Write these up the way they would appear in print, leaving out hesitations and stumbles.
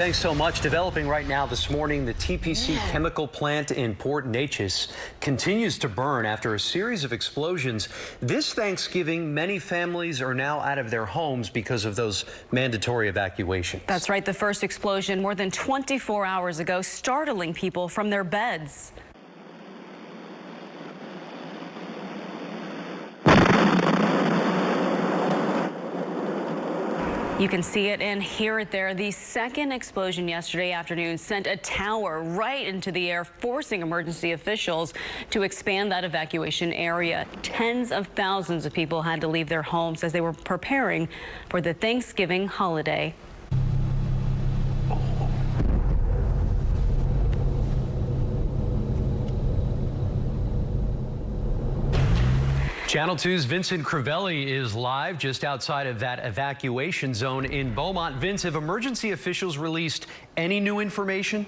Thanks so much. Developing right now this morning, the TPC chemical plant in Port Neches continues to burn after a series of explosions. This Thanksgiving, many families are now out of their homes because of those mandatory evacuations. That's right. The first explosion more than 24 hours ago, startling people from their beds. You can see it and hear it there. The second explosion yesterday afternoon sent a tower right into the air, forcing emergency officials to expand that evacuation area. Tens of thousands of people had to leave their homes as they were preparing for the Thanksgiving holiday. Channel 2's Vincent Crivelli is live just outside of that evacuation zone in Beaumont. Vince, have emergency officials released any new information?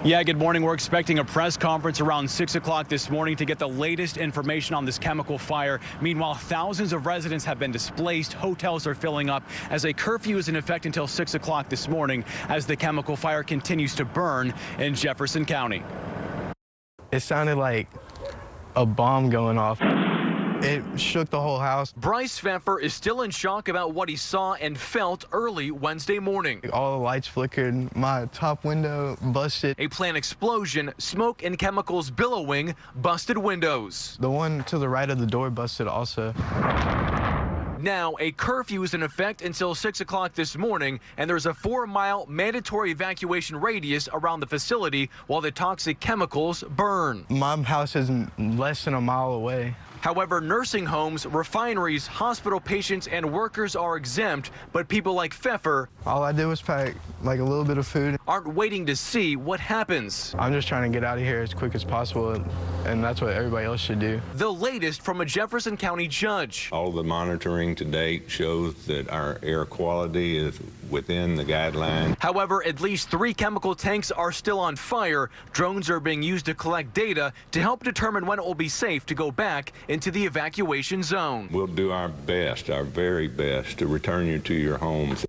Yeah, good morning. We're expecting a press conference around 6 o'clock this morning to get the latest information on this chemical fire. Meanwhile, thousands of residents have been displaced. Hotels are filling up as a curfew is in effect until 6 o'clock this morning as the chemical fire continues to burn in Jefferson County. It sounded like a bomb going off. It shook the whole house. Bryce Pfeffer is still in shock about what he saw and felt early Wednesday morning. All the lights flickered. My top window busted. A plant explosion, smoke and chemicals billowing, busted windows. The one to the right of the door busted also. Now, a curfew is in effect until 6 o'clock this morning, and there's a 4-mile mandatory evacuation radius around the facility while the toxic chemicals burn. My house is less than a mile away. However, nursing homes, refineries, hospital patients, and workers are exempt, but people like Pfeffer, all I did was pack like a little bit of food, aren't waiting to see what happens. I'm just trying to get out of here as quick as possible, and that's what everybody else should do. The latest from a Jefferson County judge. All the monitoring to date shows that our air quality is within the guidelines. However, at least 3 chemical tanks are still on fire. Drones are being used to collect data to help determine when it will be safe to go back into the evacuation zone. We'll do our best, our very best, to return you to your homes.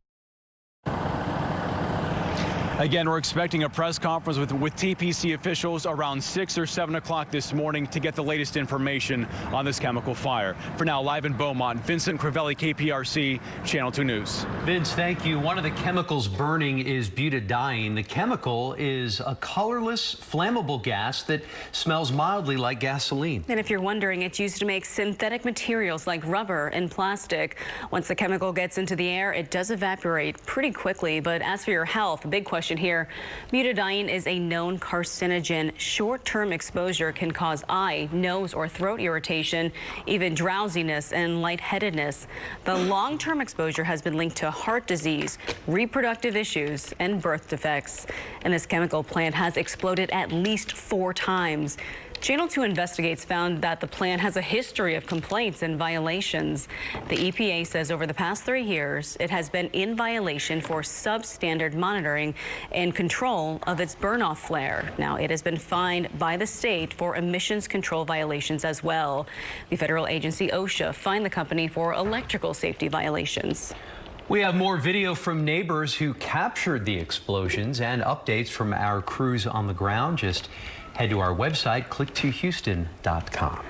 Again, we're expecting a press conference with TPC officials around 6 or 7 o'clock this morning to get the latest information on this chemical fire. For now, live in Beaumont, Vincent Crivelli, KPRC, Channel 2 News. Vince, thank you. One of the chemicals burning is butadiene. The chemical is a colorless, flammable gas that smells mildly like gasoline. And if you're wondering, it's used to make synthetic materials like rubber and plastic. Once the chemical gets into the air, it does evaporate pretty quickly. But as for your health, the big question here, butadiene is a known carcinogen. Short-term exposure can cause eye, nose, or throat irritation, even drowsiness and lightheadedness. The long-term exposure has been linked to heart disease, reproductive issues, and birth defects. And this chemical plant has exploded at least 4 times. Channel 2 investigates found that the plant has a history of complaints and violations. The EPA says over the past 3 years, it has been in violation for substandard monitoring and control of its burn-off flare. Now, it has been fined by the state for emissions control violations as well. The federal agency OSHA fined the company for electrical safety violations. We have more video from neighbors who captured the explosions and updates from our crews on the ground. Just head to our website, click2houston.com.